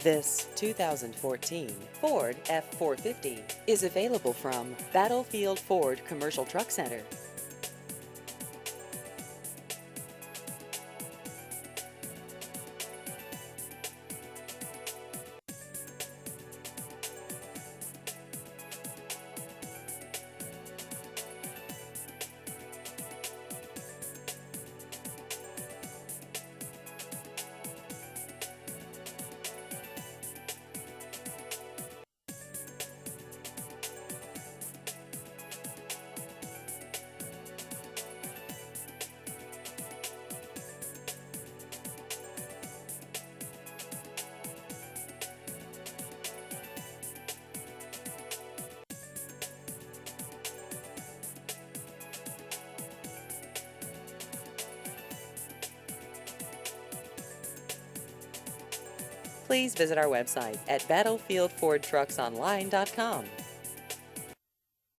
This 2014 Ford F450 is available from Battlefield Ford Commercial Truck Center. Please visit our website at battlefieldfordtrucksonline.com.